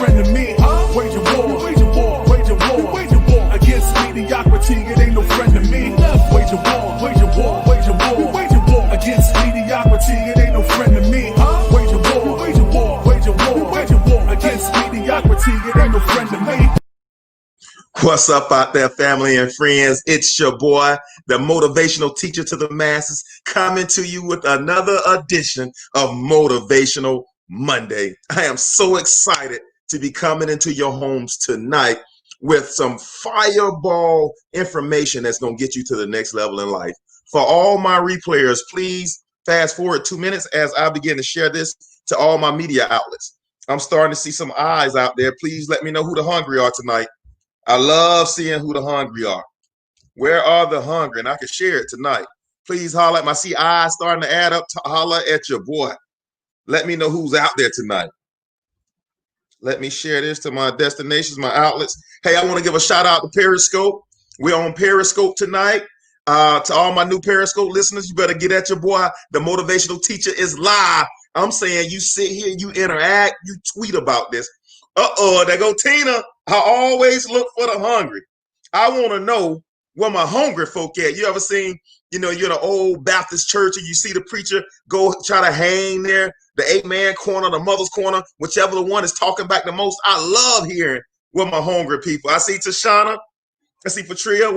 friend of me. Wage a war, wage a war, wage a war, wage a war against mediocrity. It ain't no friend of me. Wage a war, wage a war, wage a war, wage a war against mediocrity. It ain't no friend of me. Wage a war, wage a war, wage a war, wage a war against mediocrity. It ain't no friend of me. What's up out there, family and friends? It's your boy, the motivational teacher to the masses, coming to you with another edition of Motivational Monday. I am so excited to be coming into your homes tonight with some fireball information that's going to get you to the next level in life. For all my replayers, please fast forward 2 minutes as I begin to share this to all my media outlets. I'm starting to see some eyes out there. Please let me know who the hungry are tonight. I love seeing who the hungry are. Where are the hungry? And I can share it tonight. Please holler at my see eyes starting to add up. Holler at your boy. Let me know who's out there tonight. Let me share this to my destinations, my outlets. Hey, I want to give a shout out to Periscope. We're on Periscope tonight. To all my new Periscope listeners, you better get at your boy. The motivational teacher is live. I'm saying you sit here, you interact, you tweet about this. There go Tina. I always look for the hungry. I want to know where my hungry folk at. You ever seen, you're in an old Baptist church and you see the preacher go try to hang there, the 8-man corner, the mother's corner, whichever the one is talking back the most. I love hearing where my hungry people. I see Tashana. I see Patria.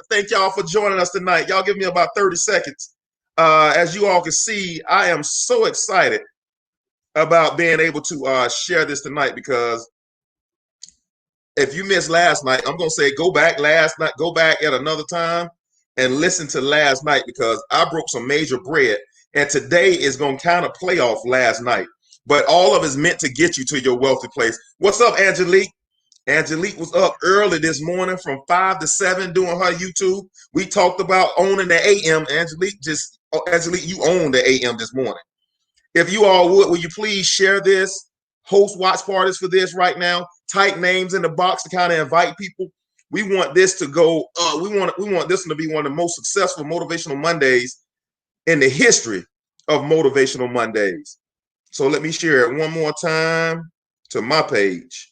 Thank y'all for joining us tonight. Y'all give me about 30 seconds. As you all can see, I am so excited about being able to share this tonight, because if you missed last night, I'm going to say go back at another time and listen to last night, because I broke some major bread, and today is going to kind of play off last night, but all of it's meant to get you to your wealthy place. What's up, Angelique? Angelique was up early this morning from 5 to 7 doing her YouTube. We talked about owning the AM. Angelique, you own the AM this morning. If you all will you please share this, host watch parties for this right now, type names in the box to kind of invite people. We want this to go, we want this to be one of the most successful Motivational Mondays in the history of Motivational Mondays. So let me share it one more time to my page.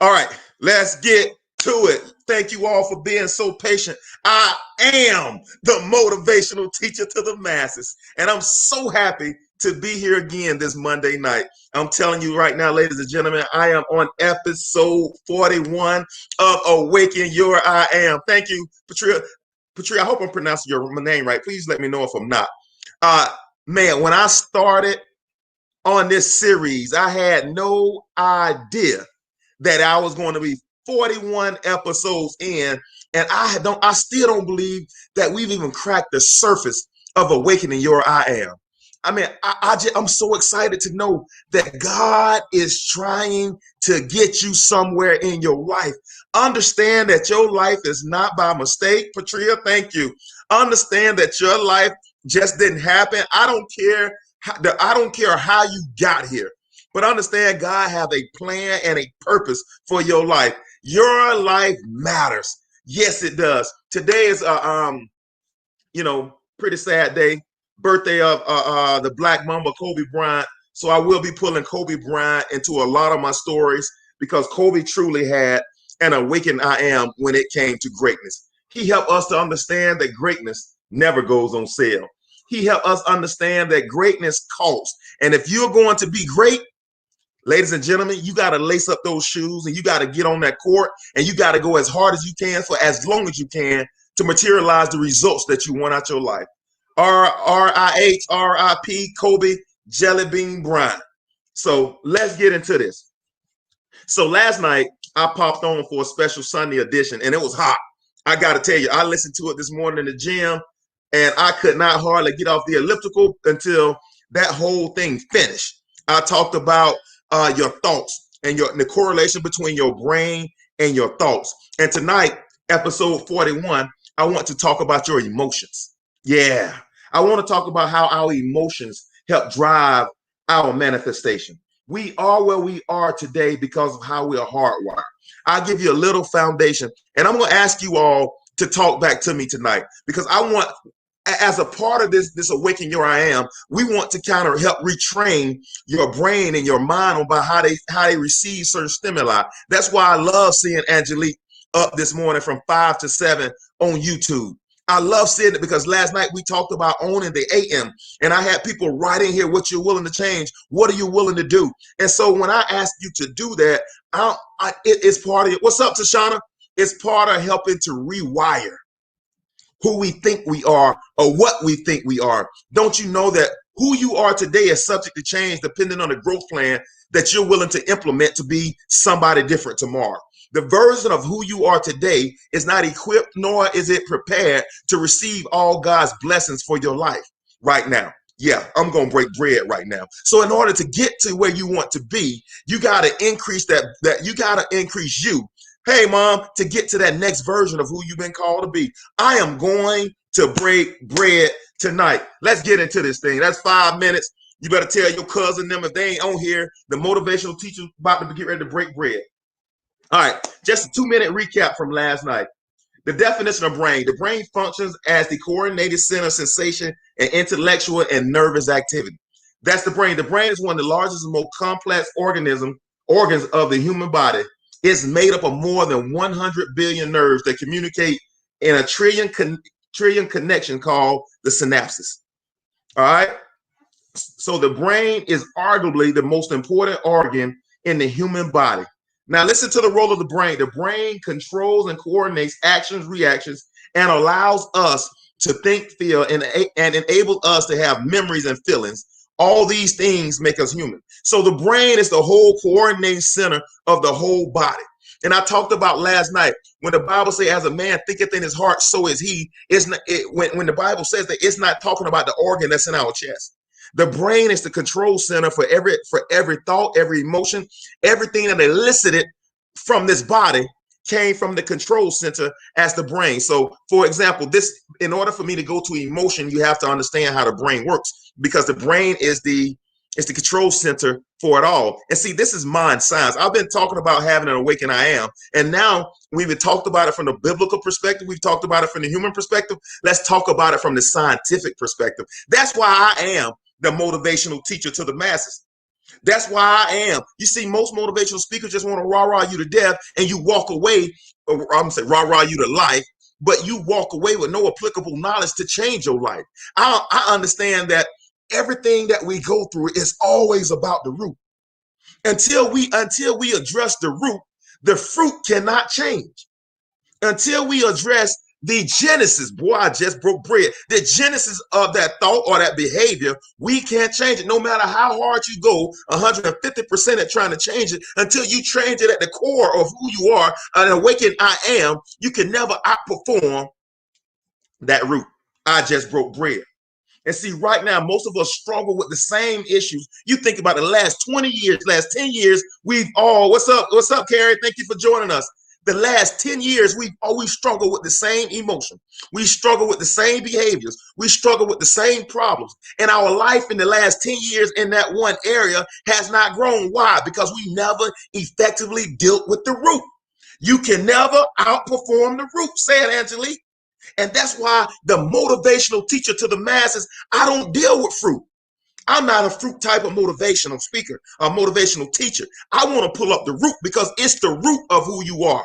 All right, let's get to it. Thank you all for being so patient. I am the motivational teacher to the masses, and I'm so happy to be here again this Monday night. I'm telling you right now, ladies and gentlemen, I am on episode 41 of Awaken Your I Am. Thank you, Patria. Patria, I hope I'm pronouncing your name right. Please let me know if I'm not. Man, when I started on this series, I had no idea that I was going to be 41 episodes in, and I still don't believe that we've even cracked the surface of awakening your I am. I mean, I'm so excited to know that God is trying to get you somewhere in your life. Understand that your life is not by mistake. Patria, thank you. Understand that your life just didn't happen. I don't care how you got here. But understand God have a plan and a purpose for your life. Your life matters. Yes, it does. Today is pretty sad day. Birthday of the Black Mamba, Kobe Bryant. So I will be pulling Kobe Bryant into a lot of my stories, because Kobe truly had an awakened I am when it came to greatness. He helped us to understand that greatness never goes on sale. He helped us understand that greatness costs. And if you're going to be great, ladies and gentlemen, you got to lace up those shoes and you got to get on that court and you got to go as hard as you can for as long as you can to materialize the results that you want out your life. R.I.H. R.I.P. Kobe Jelly Bean Bryant. So let's get into this. So last night I popped on for a special Sunday edition and it was hot. I got to tell you, I listened to it this morning in the gym and I could not hardly get off the elliptical until that whole thing finished. I talked about your thoughts and the correlation between your brain and your thoughts. And tonight, episode 41, I want to talk about your emotions. Yeah, I want to talk about how our emotions help drive our manifestation. We are where we are today because of how we are hardwired. I'll give you a little foundation, and I'm going to ask you all to talk back to me tonight, because I want as a part of this Awaken Your I Am, we want to kind of help retrain your brain and your mind about how they receive certain stimuli. That's why I love seeing Angelique up this morning from 5 to 7 on YouTube. I love seeing it because last night we talked about owning the AM, and I had people write in here what you're willing to change. What are you willing to do? And so when I ask you to do that, it's part of it. What's up, Tashana? It's part of helping to rewire who we think we are or what we think we are. Don't you know that who you are today is subject to change depending on the growth plan that you're willing to implement to be somebody different tomorrow? The version of who you are today is not equipped, nor is it prepared to receive all God's blessings for your life right now. Yeah, I'm going to break bread right now. So in order to get to where you want to be, you got to increase that you got to increase you. Hey, mom, to get to that next version of who you've been called to be. I am going to break bread tonight. Let's get into this thing. That's 5 minutes. You better tell your cousin them if they ain't on here. The motivational teacher about to get ready to break bread. All right, just a 2-minute recap from last night. The definition of brain. The brain functions as the coordinated center of sensation and intellectual and nervous activity. That's the brain. The brain is one of the largest and most complex organs of the human body. It's made up of more than 100 billion nerves that communicate in a trillion connection called the synapses. All right. So the brain is arguably the most important organ in the human body. Now listen to the role of the brain. The brain controls and coordinates actions, reactions, and allows us to think, feel, and enable us to have memories and feelings. All these things make us human. So the brain is the whole coordinating center of the whole body. And I talked about last night when the Bible says, "As a man thinketh in his heart, so is he." It's not, when the Bible says that, it's not talking about the organ that's in our chest. The brain is the control center for every thought, every emotion, everything that elicited from this body came from the control center as the brain. So, for example, in order for me to go to emotion, you have to understand how the brain works, because the brain is the control center for it all. And see, this is mind science. I've been talking about having an awakened I am, and now we've talked about it from the biblical perspective. We've talked about it from the human perspective. Let's talk about it from the scientific perspective. That's why I am the motivational teacher to the masses. That's why I am. You see, most motivational speakers just want to rah-rah you to death, and you walk away, or I'm going to say rah-rah you to life, but you walk away with no applicable knowledge to change your life. I understand that everything that we go through is always about the root. Until we address the root, the fruit cannot change. Until we address the genesis, boy, I just broke bread. The genesis of that thought or that behavior, we can't change it. No matter how hard you go, 150% at trying to change it, until you change it at the core of who you are, an awakened I am, you can never outperform that root. I just broke bread. And see, right now, most of us struggle with the same issues. You think about the last 20 years, last 10 years, we've all, what's up, Carrie? Thank you for joining us. The last 10 years, we've always struggled with the same emotion. We struggle with the same behaviors. We struggle with the same problems. And our life in the last 10 years in that one area has not grown. Why? Because we never effectively dealt with the root. You can never outperform the root, said Angelique. And that's why the motivational teacher to the masses, I don't deal with fruit. I'm not a fruit type of motivational speaker, a motivational teacher. I want to pull up the root, because it's the root of who you are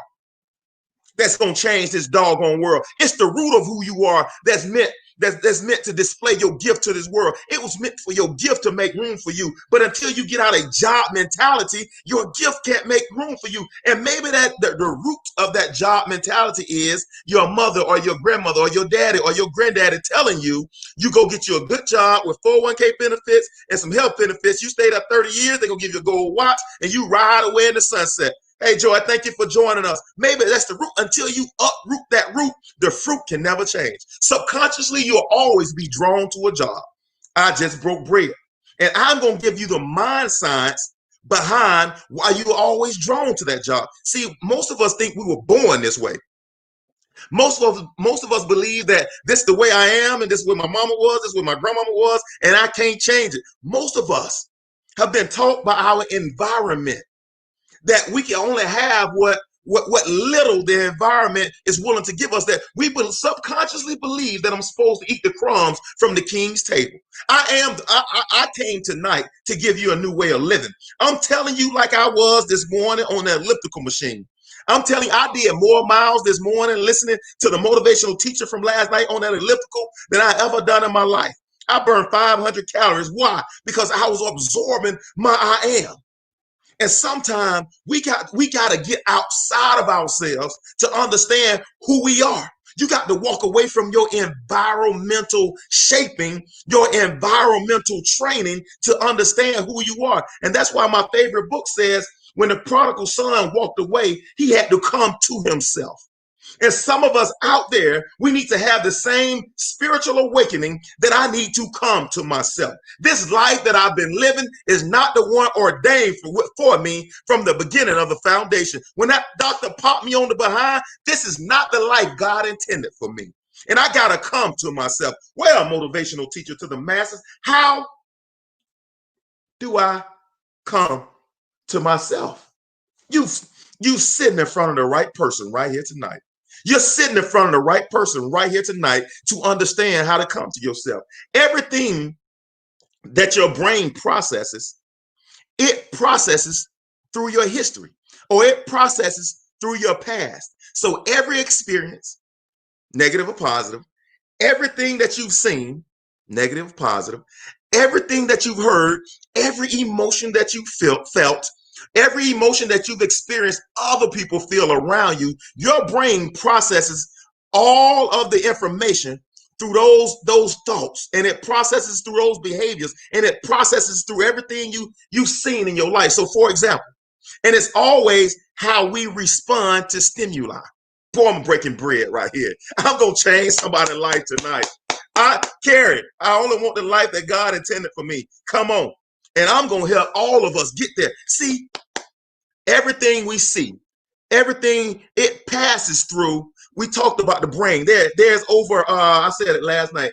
that's going to change this doggone world. It's the root of who you are that's meant to display your gift to this world. It was meant for your gift to make room for you. But until you get out of job mentality, your gift can't make room for you. And maybe that the root of that job mentality is your mother or your grandmother or your daddy or your granddaddy telling you, you go get you a good job with 401k benefits and some health benefits. You stay there 30 years, they're going to give you a gold watch, and you ride away in the sunset. Hey, Joy, thank you for joining us. Maybe that's the root. Until you uproot that root, the fruit can never change. Subconsciously, you'll always be drawn to a job. I just broke bread. And I'm going to give you the mind science behind why you're always drawn to that job. See, most of us think we were born this way. Most of us believe that this is the way I am, and this is what my mama was, this is what my grandmama was, and I can't change it. Most of us have been taught by our environment that we can only have what what little the environment is willing to give us, that we will subconsciously believe that I'm supposed to eat the crumbs from the king's table. I came tonight to give you a new way of living. I'm telling you, like I was this morning on the elliptical machine. I'm telling you, I did more miles this morning listening to the motivational teacher from last night on that elliptical than I ever done in my life. I burned 500 calories. Why? Because I was absorbing my I am. And sometimes we got to get outside of ourselves to understand who we are. You got to walk away from your environmental shaping, your environmental training to understand who you are. And that's why my favorite book says, when the prodigal son walked away, he had to come to himself. And some of us out there, we need to have the same spiritual awakening that I need to come to myself. This life that I've been living is not the one ordained for me from the beginning of the foundation. When that doctor popped me on the behind, this is not the life God intended for me. And I got to come to myself. Well, motivational teacher to the masses, how do I come to myself? You sitting in front of the right person right here tonight. You're sitting in front of the right person right here tonight to understand how to come to yourself. Everything that your brain processes, it processes through your history, or it processes through your past. So every experience, negative or positive, everything that you've seen, negative or positive, everything that you've heard, every emotion that you felt, every emotion that you've experienced other people feel around you, your brain processes all of the information through those thoughts, and it processes through those behaviors, and it processes through everything you've seen in your life. So for example, and it's always how we respond to stimuli. Boy, I'm breaking bread right here. I'm going to change somebody's life tonight. Karen, I only want the life that God intended for me. Come on. And I'm going to help all of us get there. See, everything we see, everything it passes through. We talked about the brain. There's over, I said it last night,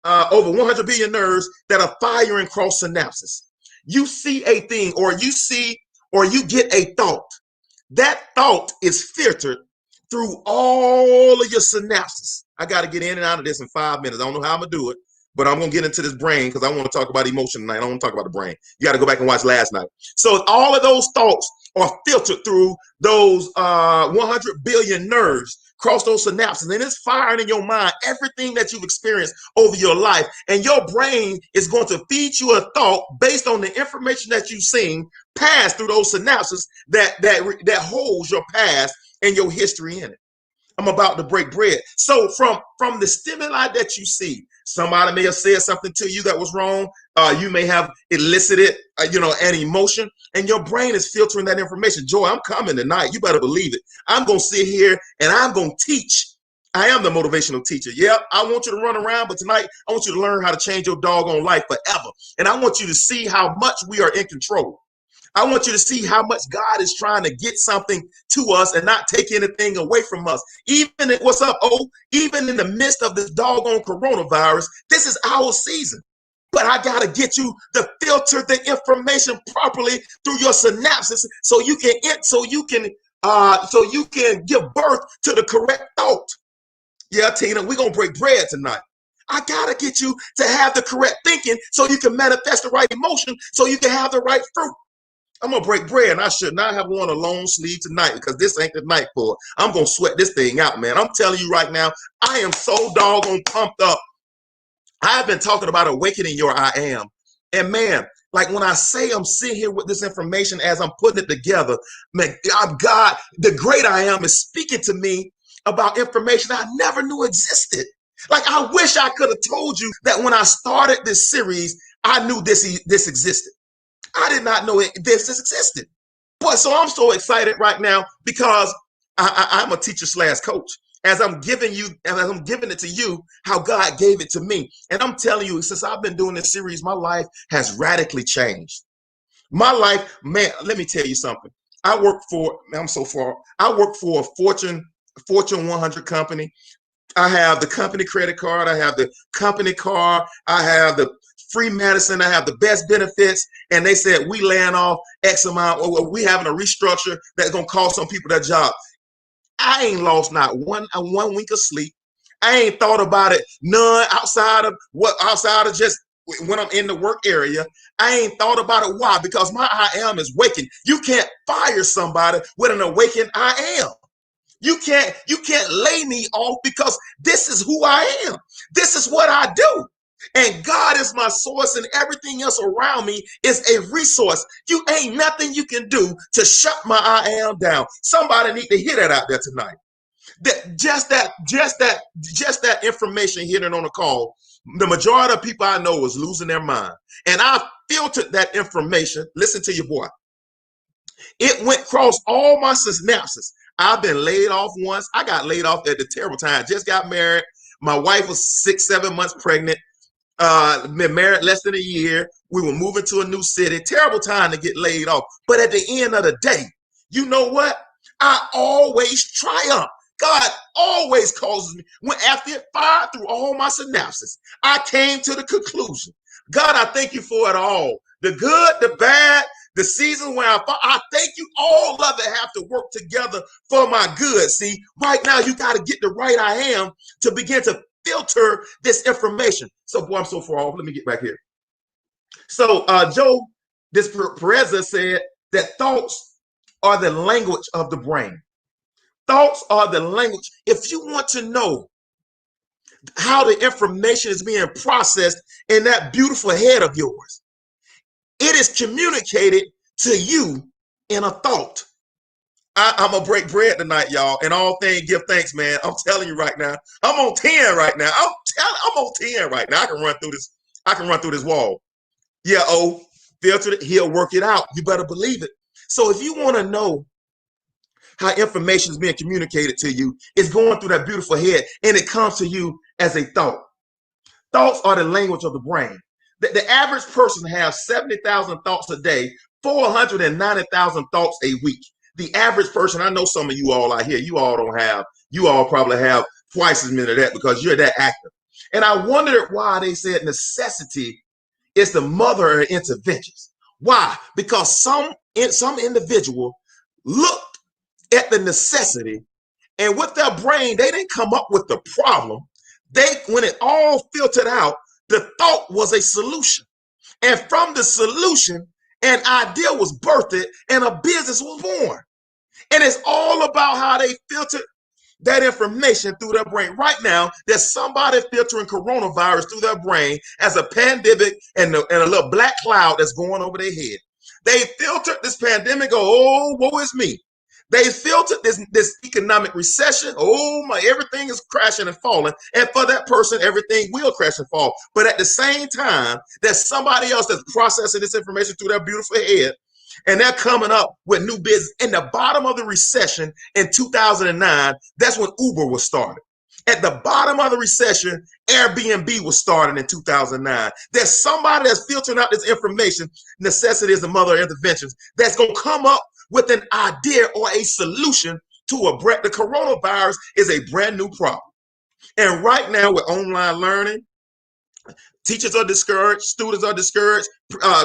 over 100 billion nerves that are firing cross synapses. You see a thing, or you get a thought. That thought is filtered through all of your synapses. I got to get in and out of this in 5 minutes. I don't know how I'm going to do it, but I'm going to get into this brain because I want to talk about emotion tonight. I don't want to talk about the brain. You got to go back and watch last night. So all of those thoughts are filtered through those 100 billion nerves, cross those synapses, and it's firing in your mind everything that you've experienced over your life. And your brain is going to feed you a thought based on the information that you've seen pass through those synapses that holds your past and your history in it. I'm about to break bread. So from the stimuli that you see, somebody may have said something to you that was wrong. You may have elicited, an emotion, and your brain is filtering that information. Joy, I'm coming tonight. You better believe it. I'm going to sit here and I'm going to teach. I am the motivational teacher. Yeah, I want you to run around, but tonight I want you to learn how to change your doggone life forever. And I want you to see how much we are in control. I want you to see how much God is trying to get something to us and not take anything away from us. Even even in the midst of this doggone coronavirus, this is our season. But I got to get you to filter the information properly through your synapses so you can give birth to the correct thought. Yeah, Tina, we're going to break bread tonight. I got to get you to have the correct thinking so you can manifest the right emotion, so you can have the right fruit. I'm going to break bread, and I should not have worn a long sleeve tonight because this ain't the night for it. I'm going to sweat this thing out, man. I'm telling you right now, I am so doggone pumped up. I've been talking about awakening your I am. And man, like when I say I'm sitting here with this information as I'm putting it together, man, God, the great I am is speaking to me about information I never knew existed. Like I wish I could have told you that when I started this series, I knew this existed. I did not know this existed. But so I'm so excited right now because I'm a teacher / coach. As I'm giving it to you, how God gave it to me. And I'm telling you, since I've been doing this series, my life has radically changed. My life, man, let me tell you something. I work for a Fortune 100 company. I have the company credit card. I have the company car. I have the free medicine. I have the best benefits. And they said, we laying off X amount, or we having a restructure that's going to cost some people their job. I ain't lost not one wink of sleep. I ain't thought about it none outside of just when I'm in the work area. I ain't thought about it. Why? Because my I am is waking. You can't fire somebody with an awakened I am. You can't lay me off because this is who I am. This is what I do. And God is my source, and everything else around me is a resource. You ain't nothing you can do to shut my I am down. Somebody need to hear that out there tonight. Just that information hidden on a call. The majority of people I know is losing their mind. And I filtered that information. Listen to your boy. It went across all my synapses. I've been laid off once. I got laid off at the terrible time. Just got married. My wife was 6-7 months pregnant. Been married less than a year. We were moving to a new city. Terrible time to get laid off. But at the end of the day, you know what? I always triumph. God always causes me. When after it fired through all my synapses, I came to the conclusion. God, I thank you for it all. The good, the bad, the season where I thank you. All of it have to work together for my good. See, right now you got to get the right I am to begin to filter this information. So, boy, I'm so far off. Let me get back here. So, Joe Perez said that thoughts are the language of the brain. Thoughts are the language. If you want to know how the information is being processed in that beautiful head of yours, it is communicated to you in a thought. I'm going to break bread tonight, y'all. And all things give thanks, man. I'm telling you right now. I'm on 10 right now. I'm on 10 right now. I can run through this. I can run through this wall. Yeah, filter it. He'll work it out. You better believe it. So if you want to know how information is being communicated to you, it's going through that beautiful head, and it comes to you as a thought. Thoughts are the language of the brain. The average person has 70,000 thoughts a day, 490,000 thoughts a week. The average person, I know some of you all out here, you all probably have twice as many of that because you're that active. And I wondered why they said necessity is the mother of interventions. Why? Because some individual looked at the necessity, and with their brain, they didn't come up with the problem. When it all filtered out, the thought was a solution. And from the solution, an idea was birthed and a business was born. And it's all about how they filtered that information through their brain. Right now, there's somebody filtering coronavirus through their brain as a pandemic and a little black cloud that's going over their head. They filtered this pandemic. Oh, woe is me. They filtered this economic recession. Oh my, everything is crashing and falling. And for that person, everything will crash and fall. But at the same time, there's somebody else that's processing this information through their beautiful head. And they're coming up with new business. In the bottom of the recession in 2009, that's when Uber was started. At the bottom of the recession, Airbnb was started in 2009. There's somebody that's filtering out this information. Necessity is the mother of interventions. That's going to come up with an idea or a solution to the coronavirus is a brand new problem. And right now with online learning, teachers are discouraged, students are discouraged,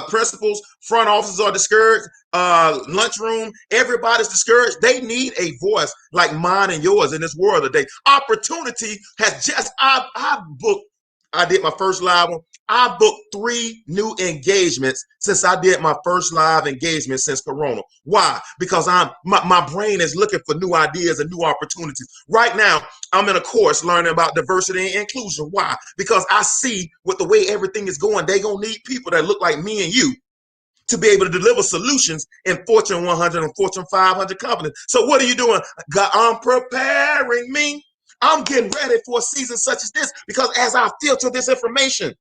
principals, front offices are discouraged, lunchroom, everybody's discouraged. They need a voice like mine and yours in this world today. Opportunity has just, I did my first live one. I booked 3 new engagements since I did my first live engagement since Corona. Why? Because my brain is looking for new ideas and new opportunities. Right now, I'm in a course learning about diversity and inclusion. Why? Because I see with the way everything is going, they're going to need people that look like me and you to be able to deliver solutions in Fortune 100 and Fortune 500 companies. So what are you doing? God, I'm preparing me. I'm getting ready for a season such as this because as I filter this information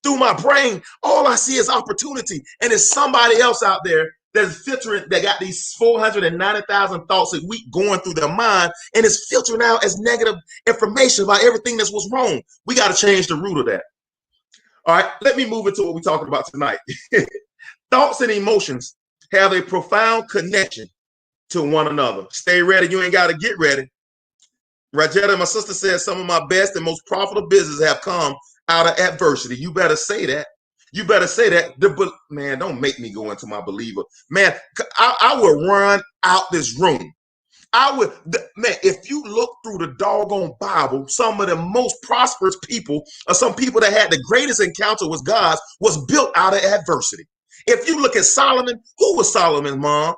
through my brain, all I see is opportunity. And there's somebody else out there that is filtering, that got these 490,000 thoughts a week going through their mind and is filtering out as negative information about everything that's what's wrong. We got to change the root of that. All right, let me move into what we're talking about tonight. Thoughts and emotions have a profound connection to one another. Stay ready. You ain't got to get ready. Rajetta, my sister, said some of my best and most profitable business have come out of adversity. You better say that. You better say that. Man, don't make me go into my believer. Man, I will run out this room Man, if you look through the doggone Bible, some of the most prosperous people, or some people that had the greatest encounter with God, was built out of adversity. If you look at Solomon, who was Solomon's mom?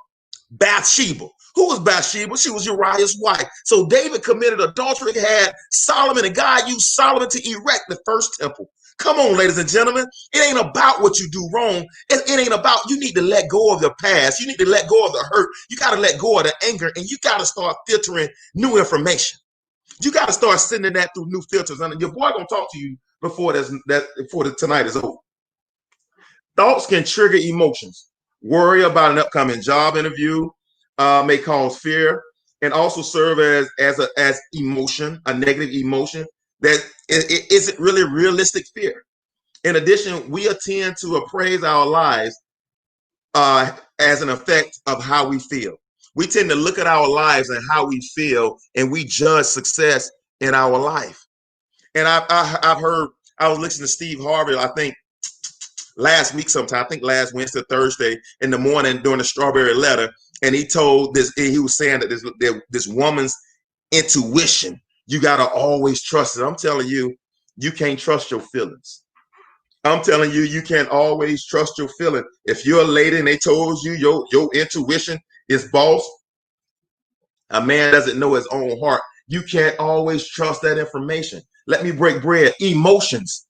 Bathsheba. Who was Bathsheba? She was Uriah's wife. So David committed adultery, had Solomon, and God used Solomon to erect the first temple. Come on, ladies and gentlemen. It ain't about what you do wrong. It ain't about, you need to let go of the past. You need to let go of the hurt. You got to let go of the anger, and you got to start filtering new information. You got to start sending that through new filters. And your boy gonna talk to you before tonight is over. Thoughts can trigger emotions. Worry about an upcoming job interview may cause fear, and also serve as emotion, a negative emotion that isn't really realistic fear. In addition, we tend to appraise our lives as an effect of how we feel. We tend to look at our lives and how we feel, and we judge success in our life. And I've heard, I was listening to Steve Harvey, I think last week sometime, I think last Wednesday, Thursday in the morning during the Strawberry Letter, and he told this, he was saying that this woman's intuition, you got to always trust it. I'm telling you, you can't trust your feelings. I'm telling you, you can't always trust your feeling. If you're a lady and they told you your intuition is boss, a man doesn't know his own heart. You can't always trust that information. Let me break bread. Emotions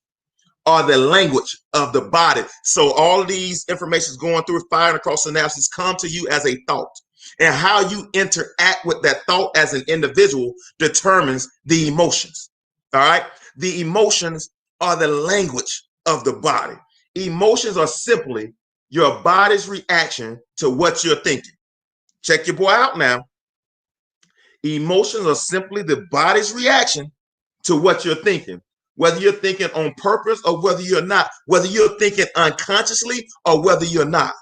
are the language of the body. So all of these informations going through, firing across synapses, come to you as a thought. And how you interact with that thought as an individual determines the emotions. All right. The emotions are the language of the body. Emotions are simply your body's reaction to what you're thinking. Check your boy out now. Emotions are simply the body's reaction to what you're thinking. Whether you're thinking on purpose or whether you're not, whether you're thinking unconsciously or whether you're not.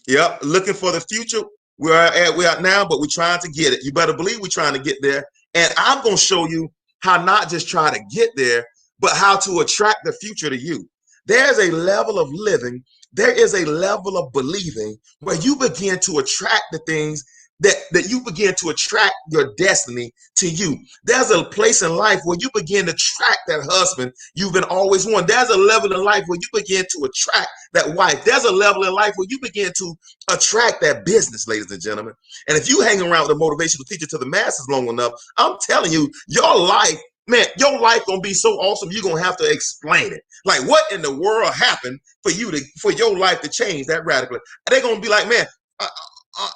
Yep, looking for the future. We're at now, but we're trying to get it. You better believe we're trying to get there. And I'm going to show you how not just try to get there, but how to attract the future to you. There's a level of living, there is a level of believing where you begin to attract the things that you begin to attract your destiny to you. There's a place in life where you begin to attract that husband you've been always wanting. There's a level in life where you begin to attract that wife. There's a level in life where you begin to attract that business, ladies and gentlemen. And if you hang around with a motivational teacher to the masses long enough, I'm telling you, your life, man, your life gonna be so awesome, you're gonna have to explain it. Like, what in the world happened for your life to change that radically? They're gonna be like, man,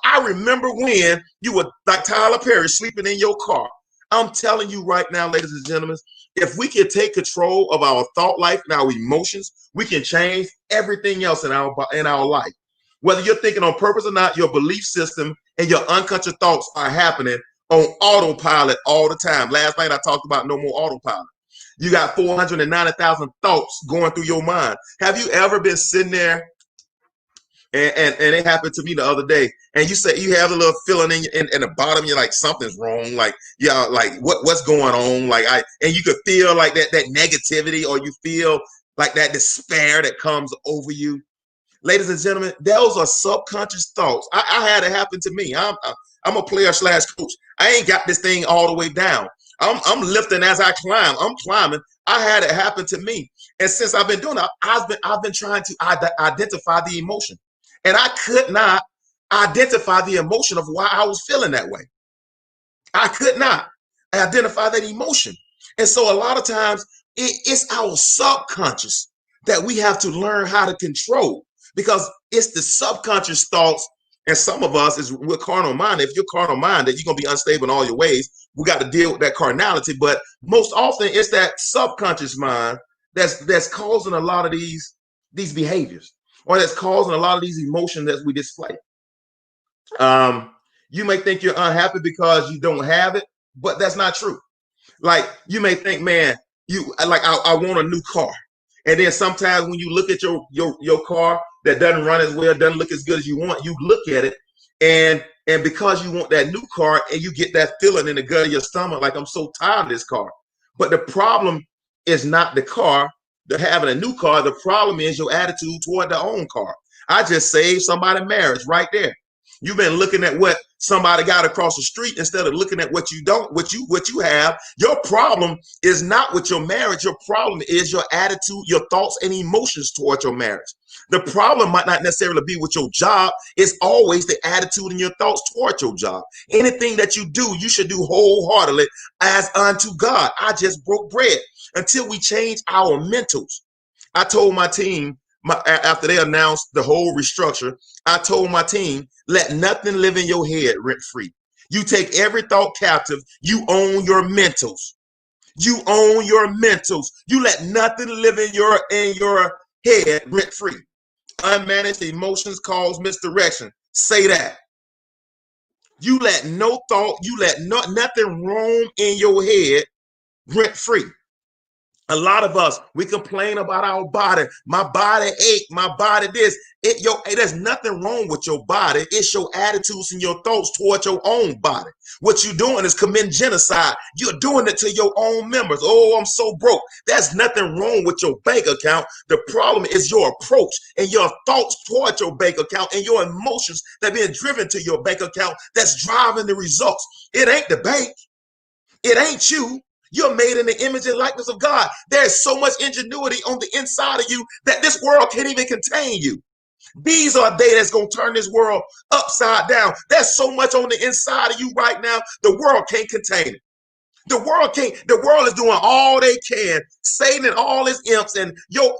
I remember when you were like Tyler Perry sleeping in your car. I'm telling you right now, ladies and gentlemen, if we can take control of our thought life and our emotions, we can change everything else in our life. Whether you're thinking on purpose or not, your belief system and your unconscious thoughts are happening on autopilot all the time. Last night I talked about no more autopilot. You got 490,000 thoughts going through your mind. Have you ever been sitting there? And it happened to me the other day. And you say you have a little feeling in the bottom, you're like, something's wrong. Like, yeah, like what's going on? Like and you could feel like that negativity, or you feel like that despair that comes over you. Ladies and gentlemen, those are subconscious thoughts. I had it happen to me. I'm a player / coach. I ain't got this thing all the way down. I'm lifting as I climb. I'm climbing. I had it happen to me. And since I've been doing it, I've been trying to identify the emotion. And I could not identify the emotion of why I was feeling that way. I could not identify that emotion. And so a lot of times it's our subconscious that we have to learn how to control, because it's the subconscious thoughts. And some of us we're carnal minded. If you're carnal minded, you're going to be unstable in all your ways. We got to deal with that carnality. But most often it's that subconscious mind that's causing a lot of these behaviors, or that's causing a lot of these emotions that we display. You may think you're unhappy because you don't have it, but that's not true. Like, you may think, man, I want a new car. And then sometimes when you look at your car that doesn't run as well, doesn't look as good as you want, you look at it, and because you want that new car, and you get that feeling in the gut of your stomach, like, I'm so tired of this car. But the problem is not the car, having a new car. The problem is your attitude toward the own car. I just saved somebody's marriage right there. You've been looking at what somebody got across the street instead of looking at what you don't, what you have. Your problem is not with your marriage. Your problem is your attitude, your thoughts, and emotions toward your marriage. The problem might not necessarily be with your job. It's always the attitude and your thoughts toward your job. Anything that you do, you should do wholeheartedly as unto God. I just broke bread. Until we change our mentals. I told my team, after they announced the whole restructure, I told my team, let nothing live in your head rent free. You take every thought captive. You own your mentals. You own your mentals. You let nothing live in your head rent free. Unmanaged emotions cause misdirection. Say that. You let no thought, you let nothing roam in your head rent free. A lot of us, we complain about our body. My body ache, my body this. There's nothing wrong with your body. It's your attitudes and your thoughts toward your own body. What you're doing is committing genocide. You're doing it to your own members. Oh, I'm so broke. There's nothing wrong with your bank account. The problem is your approach and your thoughts toward your bank account and your emotions that are being driven to your bank account that's driving the results. It ain't the bank. It ain't you. You're made in the image and likeness of God. There's so much ingenuity on the inside of you that this world can't even contain you. These are they that's going to turn this world upside down. There's so much on the inside of you right now, the world can't contain it. The world is doing all they can. Satan and all his imps and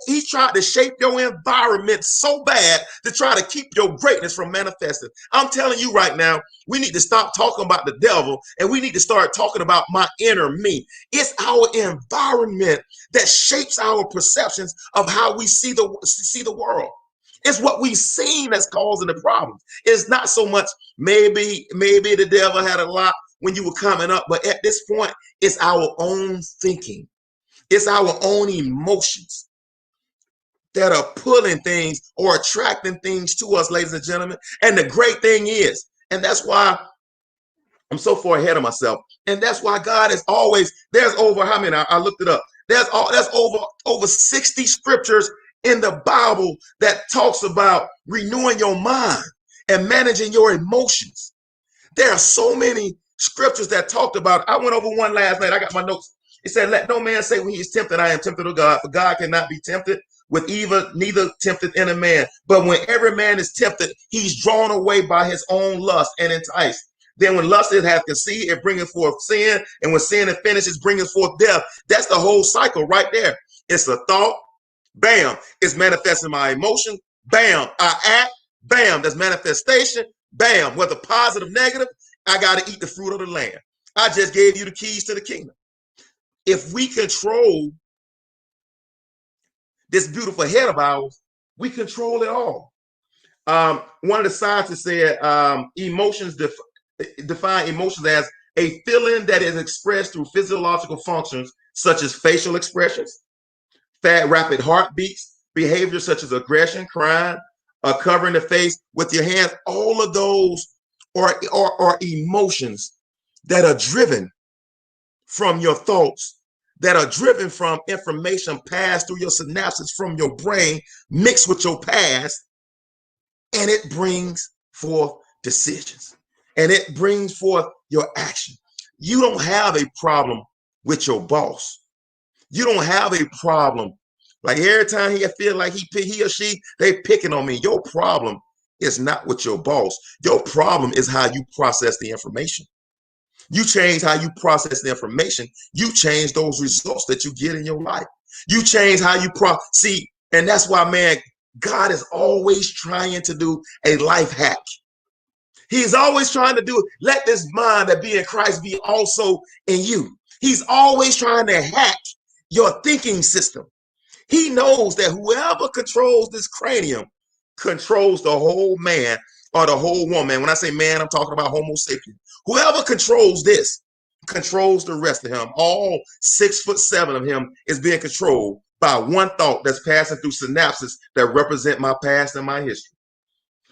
he tried to shape your environment so bad to try to keep your greatness from manifesting. I'm telling you right now, we need to stop talking about the devil and we need to start talking about my inner me. It's our environment that shapes our perceptions of how we see the world. It's what we've seen that's causing the problems. It's not so much maybe the devil had a lot when you were coming up, but at this point, it's our own thinking. It's our own emotions that are pulling things or attracting things to us, ladies and gentlemen. And the great thing is, and that's why I'm so far ahead of myself, and that's why God is always, there's over how many, I looked it up, there's over 60 scriptures in the Bible that talks about renewing your mind and managing your emotions. There are so many scriptures that talked about. I went over one last night. I got my notes. It said, let no man say when he is tempted, I am tempted of God, for God cannot be tempted with evil, neither tempted any man. But when every man is tempted, he's drawn away by his own lust and enticed. Then when lust it hath conceived, it bringeth forth sin. And when sin is finished, it bringeth forth death. That's the whole cycle right there. It's a thought. Bam. It's manifesting my emotion. Bam. I act. Bam. That's manifestation. Bam. Whether positive, negative, I got to eat the fruit of the land. I just gave you the keys to the kingdom. If we control this beautiful head of ours, we control it all. One of the scientists said emotions define emotions as a feeling that is expressed through physiological functions such as facial expressions, rapid heartbeats, behaviors such as aggression, crying, covering the face with your hands. All of those are emotions that are driven from your thoughts, that are driven from information passed through your synapses from your brain, mixed with your past, and it brings forth decisions, and it brings forth your action. You don't have a problem with your boss. You don't have a problem. Like every time he feel like he or she, they picking on me. Your problem is not with your boss. Your problem is how you process the information. You change how you process the information. You change those results that you get in your life. You change how you see, and that's why, man, God is always trying to do a life hack. He's always trying to do, let this mind that be in Christ be also in you. He's always trying to hack your thinking system. He knows that whoever controls this cranium controls the whole man or the whole woman. When I say man, I'm talking about Homo sapien. Whoever controls this controls the rest of him. All 6'7" of him is being controlled by one thought that's passing through synapses that represent my past and my history.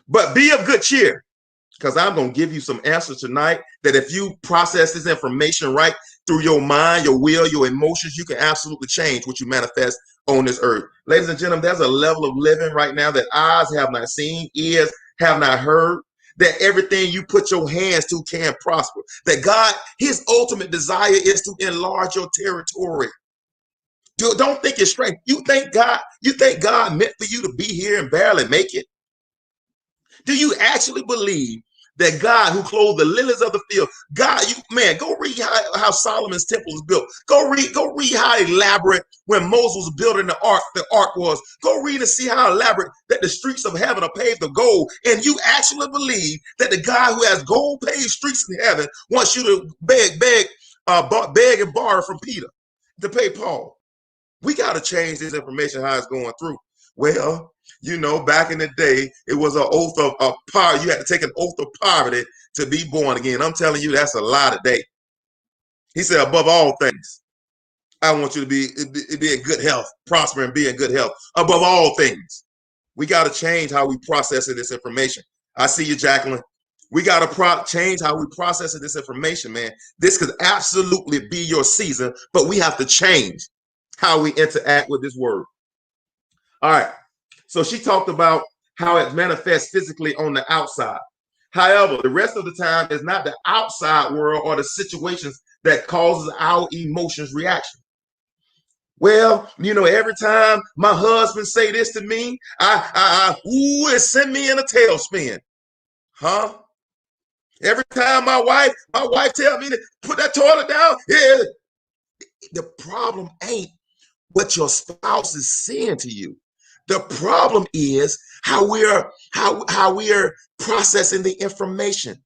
But be of good cheer, because I'm going to give you some answers tonight that if you process this information right through your mind, your will, your emotions, you can absolutely change what you manifest on this earth. Ladies and gentlemen, there's a level of living right now that eyes have not seen, ears have not heard. that everything you put your hands to can prosper. That God, his ultimate desire is to enlarge your territory. Don't think it's strange. You think God meant for you to be here and barely make it? Do you actually believe that God who clothed the lilies of the field, God, go read how Solomon's temple was built. Go read how elaborate when Moses was building the ark was. Go read and see how elaborate that the streets of heaven are paved of gold. And you actually believe that the God who has gold paved streets in heaven wants you to beg and borrow from Peter to pay Paul. We got to change this information, how it's going through. Well, back in the day, it was an oath of poverty. You had to take an oath of poverty to be born again. I'm telling you, that's a lie today. He said, above all things, I want you to be in good health, prosper and be in good health. Above all things, we got to change how we process this information. I see you, Jacqueline. We got to change how we process this information, man. This could absolutely be your season, but we have to change how we interact with this word. All right. So she talked about how it manifests physically on the outside. However, the rest of the time is not the outside world or the situations that causes our emotions reaction. Well, every time my husband say this to me, it send me in a tailspin. Huh? Every time my wife tell me to put that toilet down, yeah. The problem ain't what your spouse is saying to you. The problem is how we are processing the information.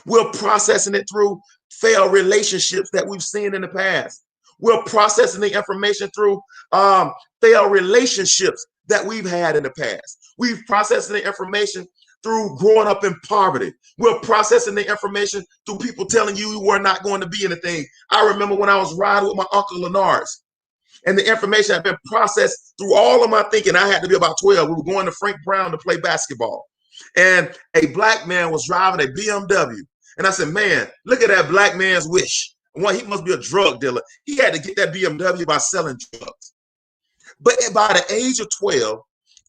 We're processing it through failed relationships that we've seen in the past. We're processing the information through failed relationships that we've had in the past. We're processing the information through growing up in poverty. We're processing the information through people telling you were not going to be anything. I remember when I was riding with my uncle Lenars, and the information had been processed through all of my thinking. I had to be about 12. We were going to Frank Brown to play basketball. And a black man was driving a BMW. And I said, man, look at that black man's wish. One, he must be a drug dealer. He had to get that BMW by selling drugs. But by the age of 12,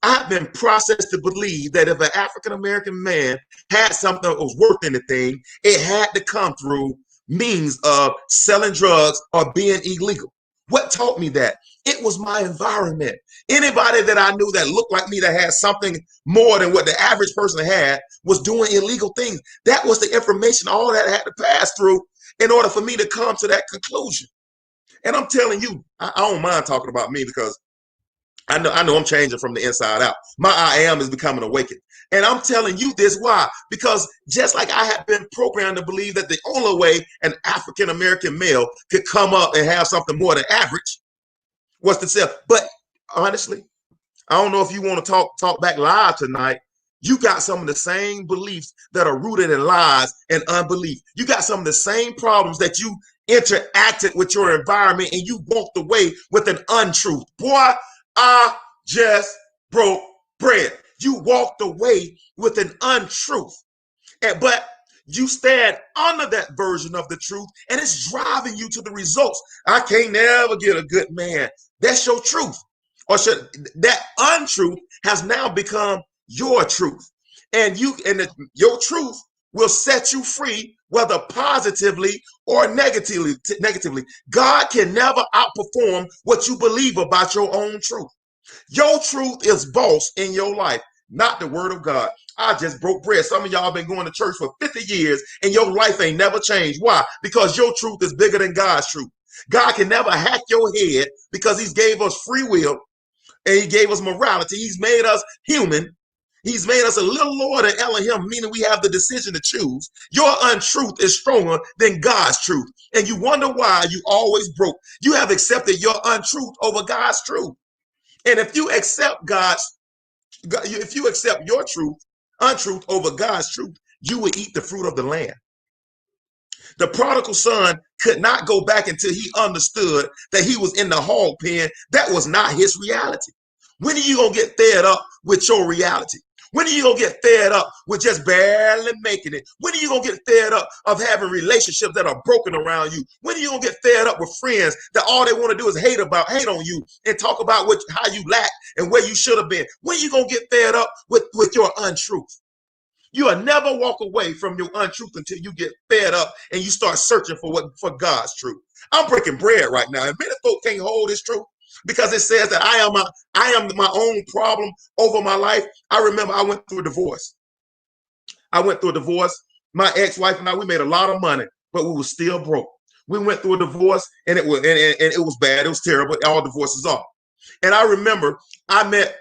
I've been processed to believe that if an African-American man had something that was worth anything, it had to come through means of selling drugs or being illegal. What taught me that? It was my environment. Anybody that I knew that looked like me, that had something more than what the average person had, was doing illegal things. That was the information, all that had to pass through in order for me to come to that conclusion. And I'm telling you, I don't mind talking about me, because I know I'm changing from the inside out. My I am is becoming awakened. And I'm telling you this, why? Because just like I had been programmed to believe that the only way an African-American male could come up and have something more than average was to sell. But honestly, I don't know if you want to talk back live tonight. You got some of the same beliefs that are rooted in lies and unbelief. You got some of the same problems that you interacted with your environment and you walked away with an untruth. Boy, I just broke bread. You walked away with an untruth, but you stand under that version of the truth, and it's driving you to the results. I can't never get a good man. That's your truth. Or that untruth has now become your truth, and your truth will set you free, whether positively or negatively. God can never outperform what you believe about your own truth. Your truth is boss in your life, not the word of God. I just broke bread. Some of y'all been going to church for 50 years and your life ain't never changed. Why? Because your truth is bigger than God's truth. God can never hack your head, because he's gave us free will and he gave us morality. He's made us human. He's made us a little lower than Elohim, meaning we have the decision to choose. Your untruth is stronger than God's truth. And you wonder why you always broke. You have accepted your untruth over God's truth. And if you accept your untruth over God's truth, you will eat the fruit of the land. The prodigal son could not go back until he understood that he was in the hog pen. That was not his reality. When are you going to get fed up with your reality? When are you going to get fed up with just barely making it? When are you going to get fed up of having relationships that are broken around you? When are you going to get fed up with friends that all they want to do is hate on you and talk about how you lack and where you should have been? When are you going to get fed up with your untruth? You'll never walk away from your untruth until you get fed up and you start searching for God's truth. I'm breaking bread right now. And many folk can't hold this truth because it says that I am my own problem over my life. I remember I went through a divorce. My ex-wife and I, we made a lot of money, but we were still broke. We went through a divorce and it was bad. It was terrible. All divorces are. And I remember I met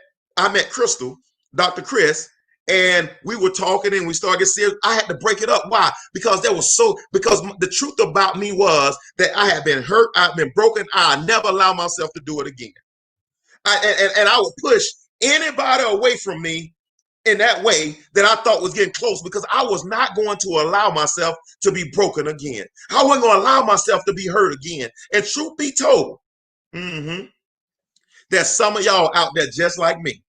Crystal, Dr. Chris, and we were talking and we started getting serious. I had to break it up. Why? Because the truth about me was that I had been hurt, I've been broken. I never allow myself to do it again. And I would push anybody away from me in that way that I thought was getting close, because I was not going to allow myself to be broken again. I wasn't going to allow myself to be hurt again. And truth be told, there's some of y'all out there just like me,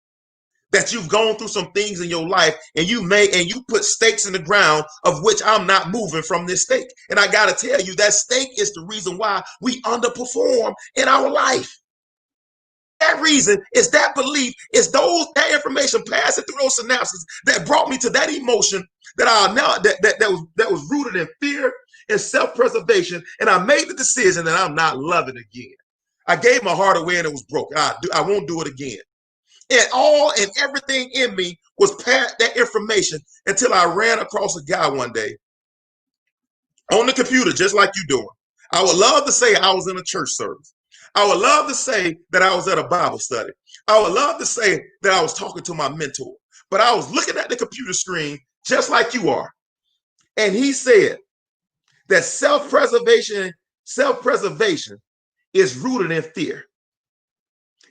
that you've gone through some things in your life and you put stakes in the ground of which I'm not moving from this stake. And I got to tell you, that stake is the reason why we underperform in our life. That reason is that belief, is that information passing through those synapses that brought me to that emotion that was rooted in fear and self-preservation. And I made the decision that I'm not loving again. I gave my heart away and it was broken. I won't do it again. And everything in me was past that information until I ran across a guy one day on the computer, just like you doing. I would love to say I was in a church service. I would love to say that I was at a Bible study. I would love to say that I was talking to my mentor. But I was looking at the computer screen just like you are. And he said that self-preservation is rooted in fear.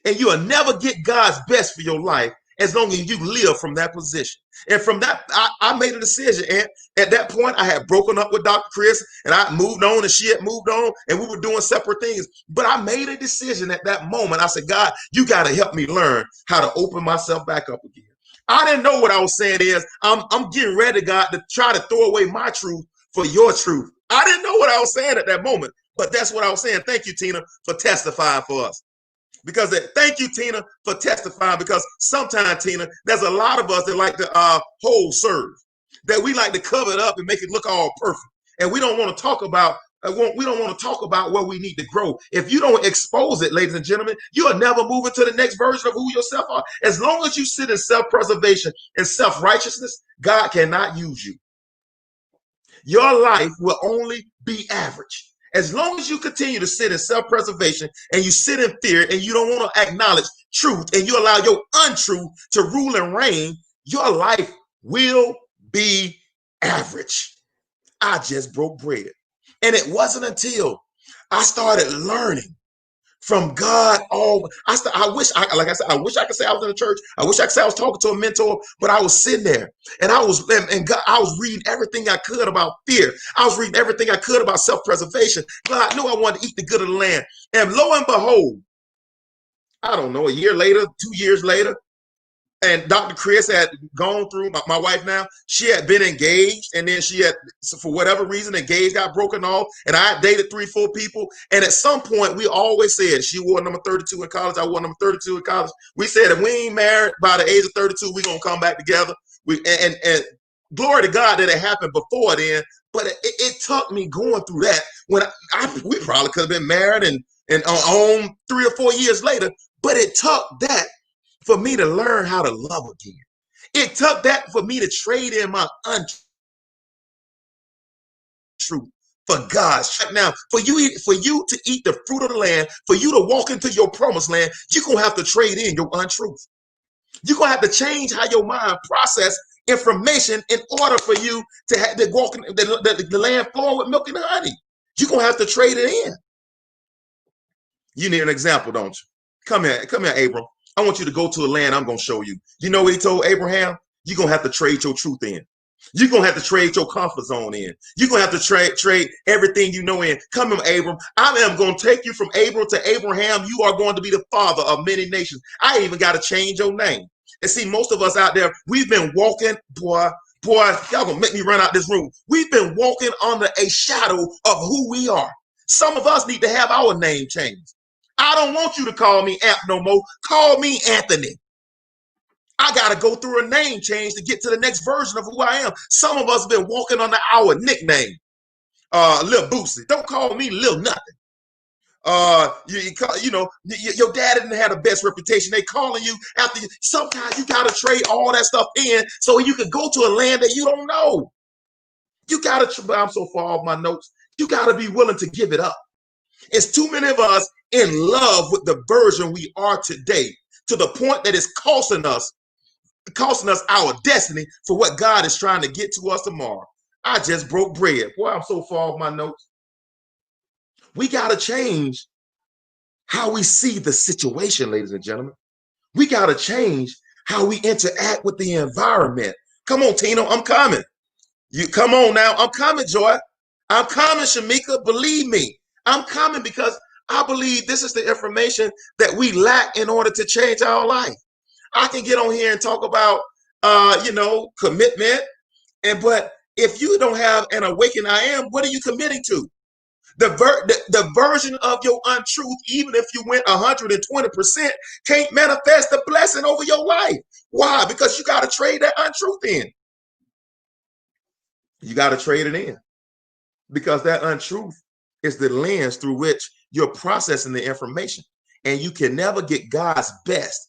And you'll never get God's best for your life as long as you live from that position. And from that, I made a decision. And at that point, I had broken up with Dr. Chris, and I moved on, and she had moved on, and we were doing separate things. But I made a decision at that moment. I said, God, you got to help me learn how to open myself back up again. I didn't know what I was saying is, I'm getting ready, God, to try to throw away my truth for your truth. I didn't know what I was saying at that moment, but that's what I was saying. Thank you, Tina, for testifying for us. Thank you, Tina, for testifying, because sometimes, Tina, there's a lot of us that like to hold serve, that we like to cover it up and make it look all perfect. And we don't want to talk about where we need to grow. If you don't expose it, ladies and gentlemen, you are never moving to the next version of who yourself are. As long as you sit in self-preservation and self-righteousness, God cannot use you. Your life will only be average. As long as you continue to sit in self-preservation and you sit in fear and you don't want to acknowledge truth and you allow your untruth to rule and reign, your life will be average. I just broke bread. And it wasn't until I started learning from God. I wish I could say I was in a church. I wish I could say I was talking to a mentor, but I was sitting there and I was reading everything I could about fear. I was reading everything I could about self-preservation. God knew I wanted to eat the good of the land. And lo and behold, I don't know, a year later, 2 years later, and Dr. Chris had gone through, my wife now, she had been engaged, and then she had, for whatever reason, engaged, got broken off, and I had dated 3-4 people. And at some point, we always said, she wore number 32 in college, I wore number 32 in college. We said, if we ain't married by the age of 32, we're going to come back together. And glory to God that it happened before then, but it took me going through that when we probably could have been married and on 3 or 4 years later, but it took that for me to learn how to love again. It took that for me to trade in my untruth for God's. Now, for you to eat the fruit of the land, for you to walk into your promised land, you're going to have to trade in your untruth. You're going to have to change how your mind process information in order for you to have to walk in the land flowing with milk and honey. You're going to have to trade it in. You need an example, don't you? Come here, Abram. I want you to go to a land I'm going to show you. You know what he told Abraham? You're going to have to trade your truth in. You're going to have to trade your comfort zone in. You're going to have to trade everything you know in. Come here, Abram. I am going to take you from Abram to Abraham. You are going to be the father of many nations. I even got to change your name. And see, most of us out there, we've been walking, boy, y'all going to make me run out this room. We've been walking under a shadow of who we are. Some of us need to have our name changed. I don't want you to call me Amp no more. Call me Anthony. I got to go through a name change to get to the next version of who I am. Some of us have been walking under our nickname. Lil Boosie. Don't call me Lil Nothing. Your dad didn't have the best reputation. They calling you after you. Sometimes you got to trade all that stuff in so you can go to a land that you don't know. You got to, I'm so far off my notes. You got to be willing to give it up. It's too many of us in love with the version we are today to the point that it's costing us our destiny for what God is trying to get to us tomorrow. I just broke bread. Boy, I'm so far off my notes. We got to change how we see the situation, ladies and gentlemen. We got to change how we interact with the environment. Come on, Tino, I'm coming. You come on now. I'm coming, Joy. I'm coming, Shamika. Believe me. I'm coming because I believe this is the information that we lack in order to change our life. I can get on here and talk about, commitment. But if you don't have an awakened I am, what are you committing to? The version of your untruth, even if you went 120%, can't manifest the blessing over your life. Why? Because you got to trade that untruth in. You got to trade it in. Because that untruth is the lens through which you're processing the information. And you can never get God's best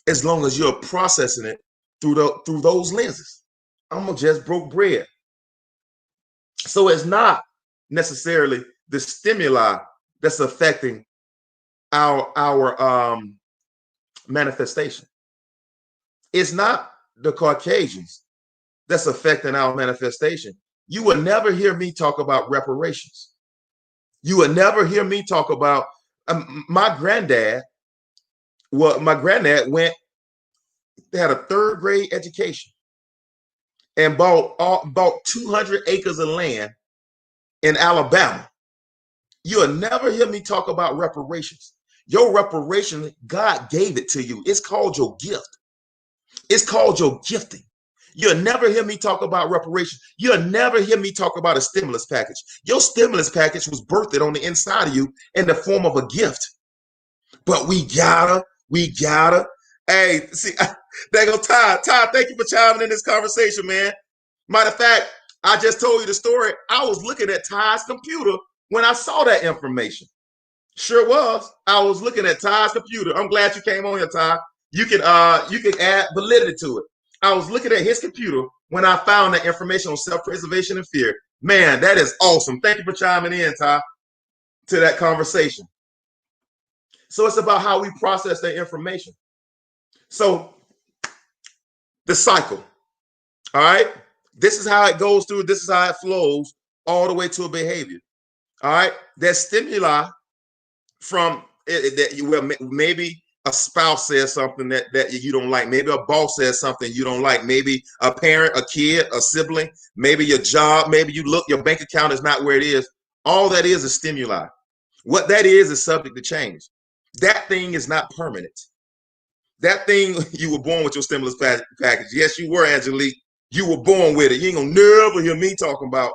as long as you're processing it through those lenses. I'm just broke bread. So it's not necessarily the stimuli that's affecting our manifestation. It's not the Caucasians that's affecting our manifestation. You will never hear me talk about reparations. You will never hear me talk about my granddad. Well, my granddad had a third grade education and bought 200 acres of land in Alabama. You'll never hear me talk about reparations. Your reparation, God gave it to you. It's called your gift. It's called your gifting. You'll never hear me talk about reparations. You'll never hear me talk about a stimulus package. Your stimulus package was birthed on the inside of you in the form of a gift. But we gotta. Hey, see, there go Todd. Todd, thank you for chiming in this conversation, man. Matter of fact, I just told you the story. I was looking at Todd's computer when I saw that information. Sure was. I was looking at Todd's computer. I'm glad you came on here, Todd. You can add validity to it. I was looking at his computer when I found that information on self-preservation and fear. Man, that is awesome. Thank you for chiming in, Todd, to that conversation. So it's about how we process that information. So the cycle, all right? This is how it goes through. This is how it flows all the way to a behavior, all right? That stimuli from maybe a spouse says something that you don't like. Maybe a boss says something you don't like. Maybe a parent, a kid, a sibling, maybe your job, maybe your bank account is not where it is. All that is stimuli. What that is subject to change. That thing is not permanent. That thing, you were born with your stimulus package. Yes, you were, Angelique. You were born with it. You ain't gonna never hear me talking about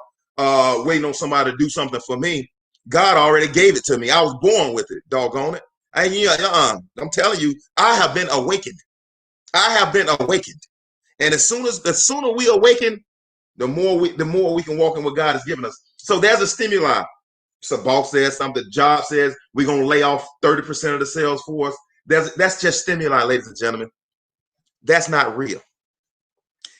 waiting on somebody to do something for me. God already gave it to me. I was born with it, doggone it. I'm telling you, I have been awakened. I have been awakened. And the sooner we awaken, the more we can walk in what God has given us. So there's a stimuli. So boss says something, the job says we're gonna lay off 30% of the sales force. That's just stimuli, ladies and gentlemen. That's not real.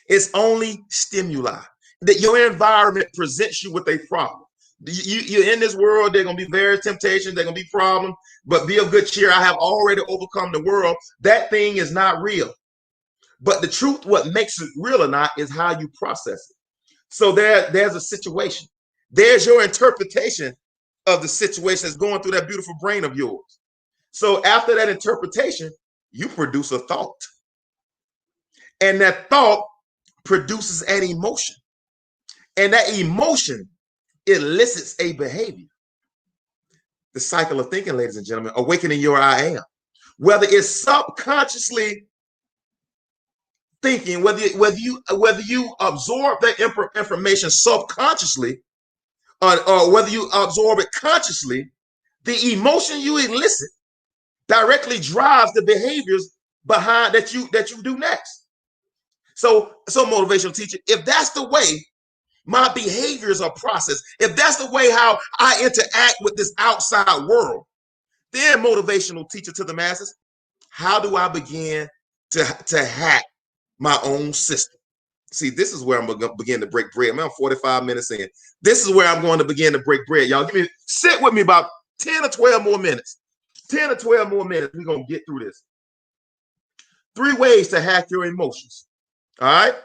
It's only stimuli. That your environment presents you with a problem. You're in this world, there are going to be various temptations, there are going to be problems, but be of good cheer. I have already overcome the world. That thing is not real. But the truth, what makes it real or not, is how you process it. So there's a situation. There's your interpretation of the situation that's going through that beautiful brain of yours. So after that interpretation, you produce a thought. And that thought produces an emotion. And that emotion elicits a behavior. The cycle of thinking, ladies and gentlemen, awakening your I am. Whether it's subconsciously thinking, whether you absorb that information subconsciously, or whether you absorb it consciously, the emotion you elicit directly drives the behaviors behind that you do next. So motivational teacher, if that's the way my behaviors are processed, if that's the way how I interact with this outside world, then motivational teacher to the masses, how do I begin to hack my own system? See, this is where I'm going to begin to break bread. Man, I'm 45 minutes in. This is where I'm going to begin to break bread. Y'all sit with me about 10 or 12 more minutes. 10 or 12 more minutes. We're going to get through this. 3 ways to hack your emotions. All right.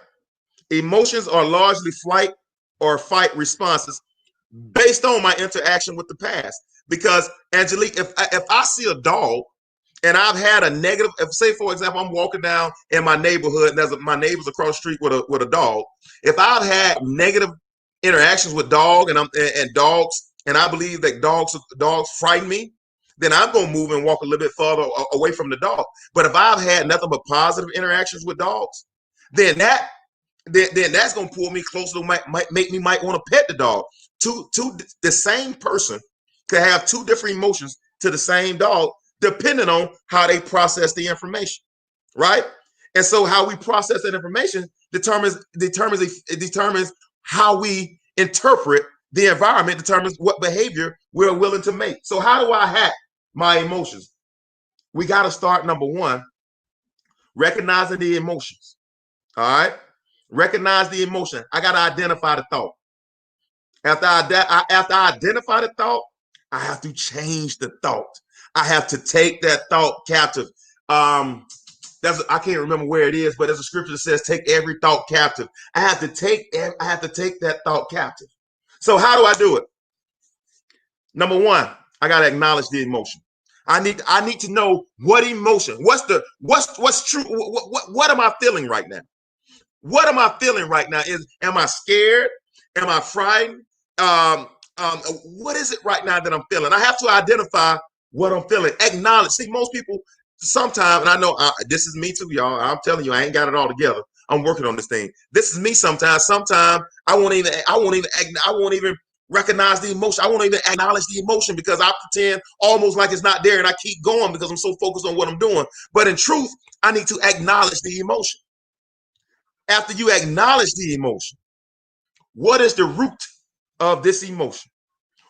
Emotions are largely flight or fight responses based on my interaction with the past. Because, Angelique, if I see a dog and I've had a negative, if say for example, I'm walking down in my neighborhood and my neighbors across the street with a dog. If I've had negative interactions with dogs and I believe that dogs frighten me, then I'm gonna move and walk a little bit further away from the dog. But if I've had nothing but positive interactions with dogs, then that's gonna pull me closer to might make me might want to pet the dog. The same person could have 2 different emotions to the same dog, depending on how they process the information, right? And so how we process that information determines how we interpret the environment, determines what behavior we're willing to make. So how do I hack my emotions? We got to start, number 1, recognizing the emotions. All right, recognize the emotion. I got to identify the thought. After I identify the thought, I have to change the thought. I have to take that thought captive. I can't remember where it is, but there's a scripture that says, "Take every thought captive." I have to take that thought captive. So how do I do it? Number 1, I got to acknowledge the emotion. I need to know what emotion. What's true? What am I feeling right now? What am I feeling right now? Am I scared? Am I frightened? What is it right now that I'm feeling? I have to identify what I'm feeling. Acknowledge. See, most people sometimes, and I know this is me too, y'all. I'm telling you, I ain't got it all together. I'm working on this thing. This is me sometimes. Sometimes I won't even recognize the emotion. I won't even acknowledge the emotion because I pretend almost like it's not there, and I keep going because I'm so focused on what I'm doing. But in truth, I need to acknowledge the emotion. After you acknowledge the emotion, what is the root of this emotion?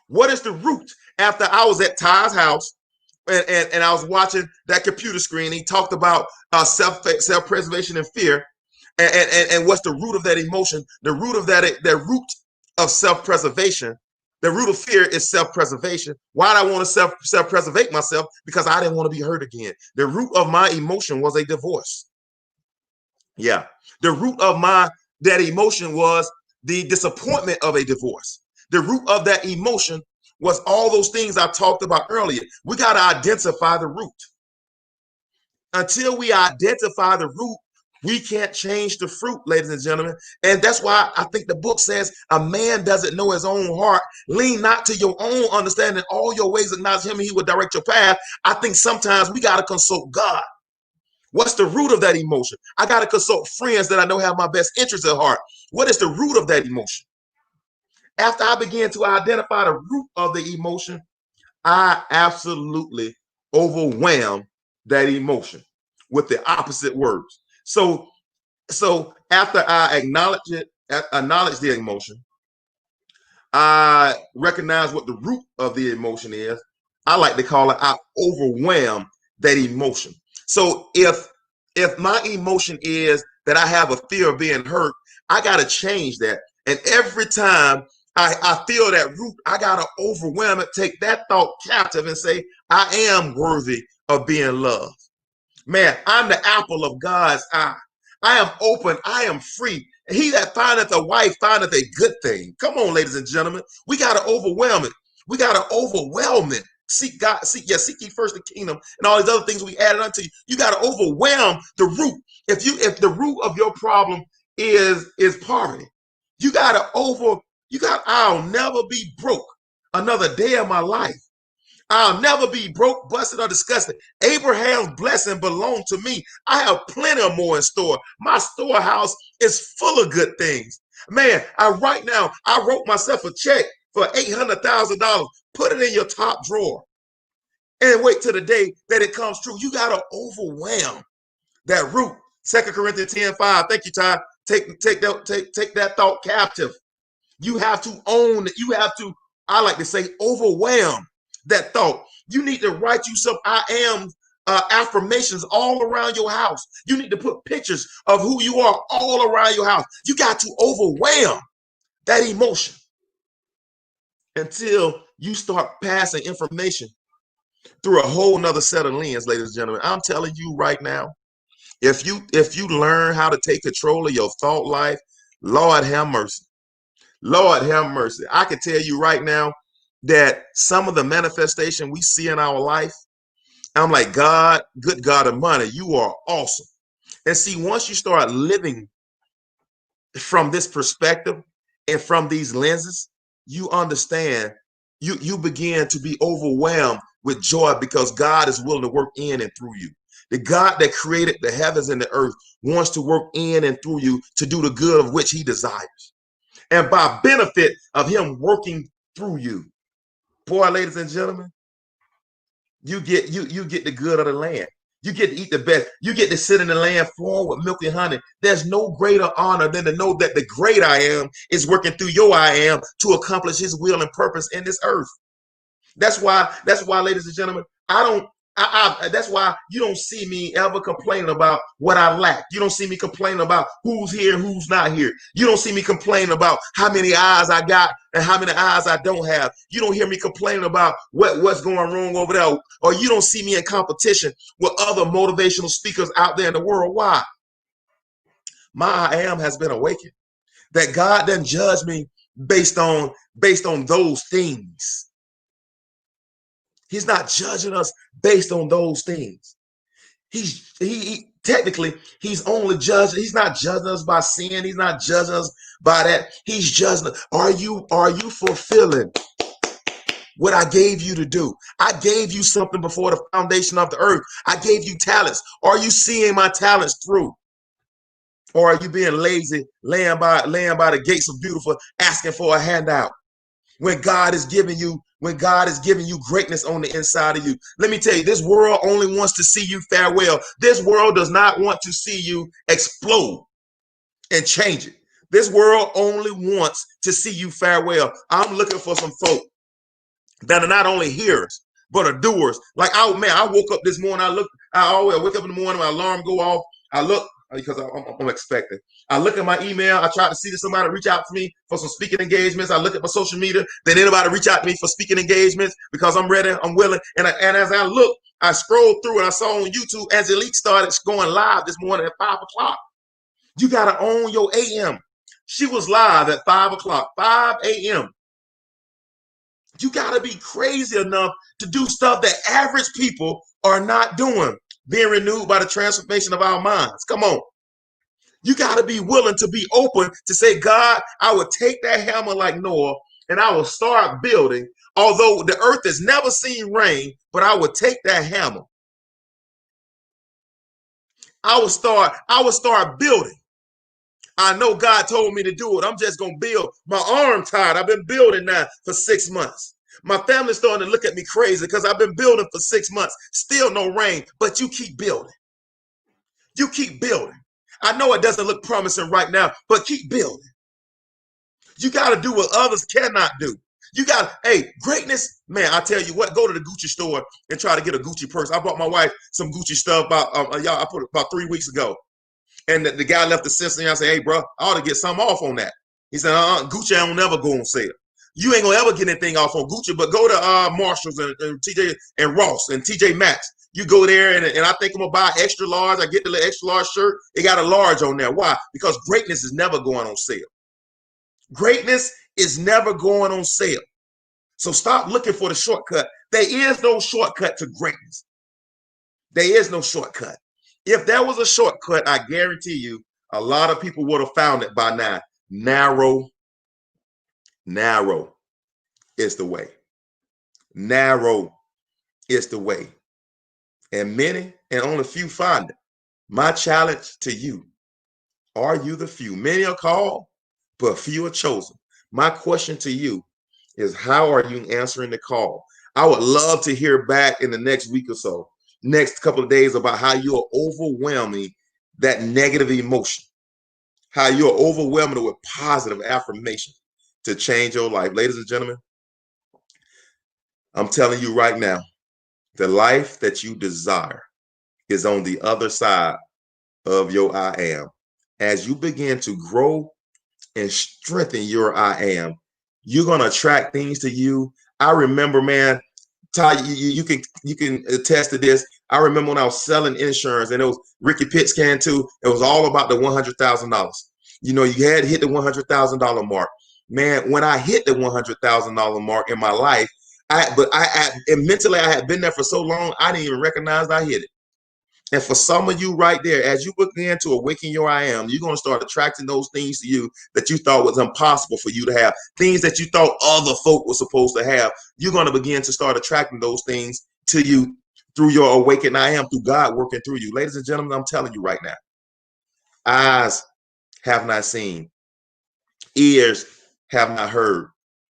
What is the root? After I was at Ty's house and I was watching that computer screen, he talked about self-preservation and fear. And what's the root of that emotion? The root of that root of self-preservation, the root of fear is self-preservation. Why did I want to self-preservate myself? Because I didn't want to be hurt again. The root of my emotion was a divorce. Yeah. The root of that emotion was the disappointment of a divorce. The root of that emotion was all those things I talked about earlier. We got to identify the root. Until we identify the root, we can't change the fruit, ladies and gentlemen. And that's why I think the book says a man doesn't know his own heart. Lean not to your own understanding. All your ways acknowledge him and he will direct your path. I think sometimes we got to consult God. What's the root of that emotion? I got to consult friends that I know have my best interests at heart. What is the root of that emotion? After I begin to identify the root of the emotion, I absolutely overwhelm that emotion with the opposite words. So after I acknowledge the emotion, I recognize what the root of the emotion is. I like to call it, I overwhelm that emotion. So if my emotion is that I have a fear of being hurt, I got to change that. And every time I feel that root, I got to overwhelm it, take that thought captive and say, I am worthy of being loved. Man, I'm the apple of God's eye. I am open. I am free. He that findeth a wife findeth a good thing. Come on, ladies and gentlemen. We got to overwhelm it. We got to overwhelm it. Seek God, seek ye first the kingdom and all these other things we added unto you. You got to overwhelm the root. If the root of your problem is poverty, I'll never be broke another day of my life. I'll never be broke, busted, or disgusted. Abraham's blessing belonged to me. I have plenty of more in store. My storehouse is full of good things. Man, right now, I wrote myself a check for $800,000. Put it in your top drawer and wait till the day that it comes true. You got to overwhelm That root, 2 Corinthians 10:5. Thank you, Ty. Take that thought captive. You have to own it. You have to, I like to say, overwhelm that thought. You need to write you some I am affirmations all around your house. You need to put pictures of who you are all around your house. You got to overwhelm that emotion until you start passing information through a whole nother set of lens, ladies and gentlemen. I'm telling you right now, if you learn how to take control of your thought life, Lord have mercy. Lord have mercy. I can tell you right now that some of the manifestation we see in our life, I'm like, God, good God of money, you are awesome. And see, once you start living from this perspective and from these lenses, you understand, you begin to be overwhelmed with joy because God is willing to work in and through you. The God that created the heavens and the earth wants to work in and through you to do the good of which he desires. And by benefit of him working through you, boy, ladies and gentlemen, you get the good of the land. You get to eat the best. You get to sit in the land flowing with milk and honey. There's no greater honor than to know that the great I am is working through your I am to accomplish his will and purpose in this earth. That's why, ladies and gentlemen, that's why you don't see me ever complaining about what I lack. You don't see me complaining about who's here and who's not here. You don't see me complaining about how many eyes I got and how many eyes I don't have. You don't hear me complaining about what's going wrong over there. Or you don't see me in competition with other motivational speakers out there in the world. Why? My I am has been awakened. That God doesn't judge me based on those things. He's not judging us based on those things. He technically, he's only judging. He's not judging us by sin. He's not judging us by that. He's judging us. Are you fulfilling what I gave you to do? I gave you something before the foundation of the earth. I gave you talents. Are you seeing my talents through? Or are you being lazy, laying by the gates of beautiful, asking for a handout? When God is giving you greatness on the inside of you. Let me tell you, this world only wants to see you fare well. This world does not want to see you explode and change it. This world only wants to see you fare well. I'm looking for some folk that are not only hearers, but are doers. Like, I woke up this morning, I always wake up in the morning, my alarm go off, I look, because I'm expecting. I look at my email. I try to see if somebody reach out to me for some speaking engagements. I look at my social media. Then anybody reach out to me for speaking engagements because I'm ready, I'm willing. And as I look, I scrolled through and I saw on YouTube Angelique started going live this morning at 5 o'clock. You got to own your AM. She was live at 5 o'clock, 5 a.m. You got to be crazy enough to do stuff that average people are not doing. Being renewed by the transformation of our minds. Come on. You got to be willing to be open to say, God, I will take that hammer like Noah and I will start building. Although the earth has never seen rain, but I will take that hammer. I will start building. I know God told me to do it. I'm just going to build. My arm tired. I've been building now for 6 months. My family's starting to look at me crazy because I've been building for 6 months. Still no rain, but you keep building. You keep building. I know it doesn't look promising right now, but keep building. You got to do what others cannot do. You got, hey, greatness, man, I tell you what, go to the Gucci store and try to get a Gucci purse. I bought my wife some Gucci stuff about 3 weeks ago. And the guy left the system and I said, hey, bro, I ought to get something off on that. He said, Gucci don't never go on sale. You ain't gonna ever get anything off on Gucci, but go to Marshalls and TJ and Ross and TJ Maxx. You go there and I think I'm gonna buy extra large. I get the extra large shirt. It got a large on there. Why? Because greatness is never going on sale. Greatness is never going on sale. So stop looking for the shortcut. There is no shortcut to greatness. There is no shortcut. If there was a shortcut, I guarantee you a lot of people would have found it by now. Narrow is the way. Narrow is the way. And many and only few find it. My challenge to you, are you the few? Many are called, but few are chosen. My question to you is, how are you answering the call? I would love to hear back in the next week or so. next couple of days about how you are overwhelming that negative emotion, how you're overwhelming it with positive affirmation to change your life. Ladies and gentlemen, I'm telling you right now, the life that you desire is on the other side of your I am. As you begin to grow and strengthen your I am, you're gonna attract things to you. I remember, man, Ty, you can attest to this. I remember when I was selling insurance, and it was Ricky Pitts can too. It was all about the $100,000. You know, you had to hit the $100,000 mark. Man, when I hit the $100,000 mark in my life, and mentally I had been there for so long, I didn't even recognize I hit it. And for some of you right there, as you begin to awaken your I am, you're going to start attracting those things to you that you thought was impossible for you to have, things that you thought other folk were supposed to have. You're going to begin to start attracting those things to you through your awakened I am, through God working through you. Ladies and gentlemen, I'm telling you right now, eyes have not seen, ears have not heard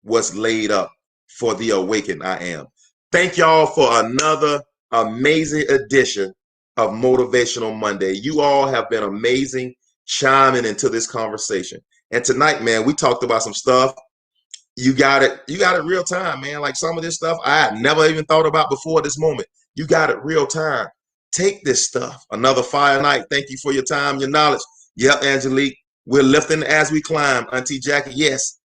what's laid up for the awakened I am. Thank y'all for another amazing edition of Motivational Monday. You all have been amazing chiming into this conversation. And tonight, man, we talked about some stuff. You got it real time, man. Like some of this stuff I had never even thought about before this moment. You got it real time. Take this stuff. Another fire night. Thank you for your time, your knowledge. Yep, Angelique. We're lifting as we climb. Auntie Jackie, yes.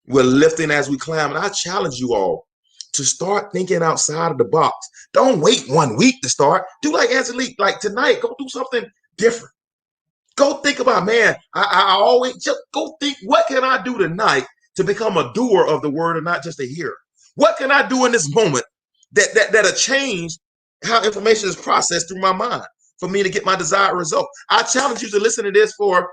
We're lifting as we climb. And I challenge you all to start thinking outside of the box. Don't wait 1 week to start. Do like Angelique, like tonight, go do something different. Go think about, man, I always just go think, what can I do tonight to become a doer of the word and not just a hearer? What can I do in this moment that'll change how information is processed through my mind for me to get my desired result? I challenge you to listen to this for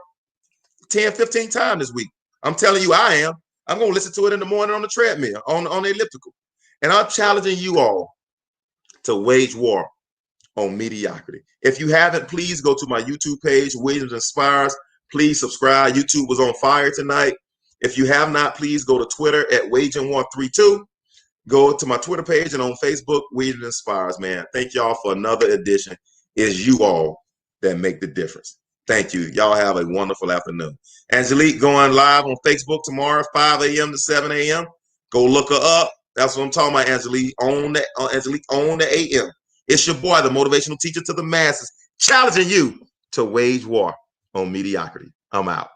10, 15 times this week. I'm telling you, I am. I'm going to listen to it in the morning on the treadmill, on the elliptical. And I'm challenging you all to wage war on mediocrity. If you haven't, please go to my YouTube page, Williams Inspires. Please subscribe. YouTube was on fire tonight. If you have not, please go to Twitter at Waging132. Go to my Twitter page and on Facebook, Williams Inspires, man. Thank y'all for another edition. It's you all that make the difference. Thank you. Y'all have a wonderful afternoon. Angelique going live on Facebook tomorrow, 5 a.m. to 7 a.m. Go look her up. That's what I'm talking about, Angelique. Angelique on the AM. It's your boy, the motivational teacher to the masses, challenging you to wage war on mediocrity. I'm out.